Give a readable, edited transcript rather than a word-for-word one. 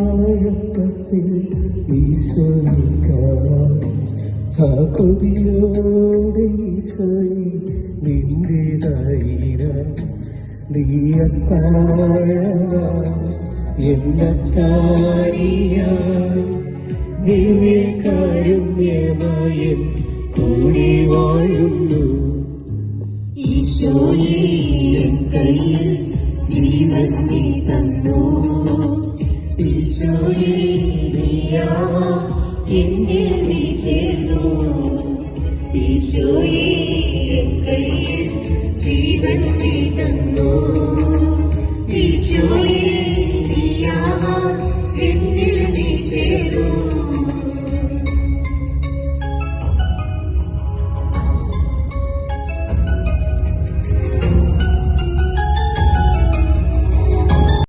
കുർബാനയപ്പത്തിൽ ഈശോയ്ക്കാവാൻ ആ കൊതിയോടെ ഈശോയെ നിന്റേതായിര നീ അത്താഴ എന്നത്താഴിയായി ദിവ്യകാരുണ്യമായി കൂടി വാഴുന്നു. ഈശോയെ എൻ കയ്യിൽ ജീവൻ നീ തന്നു. ഈശോയെ നീയാവാം എന്നിൽ നീ ചേർന്നു. ഈശോയെ എൻ കയ്യിൽ ജീവൻ നീ തന്നു. ഈശോയെ നീയാവാം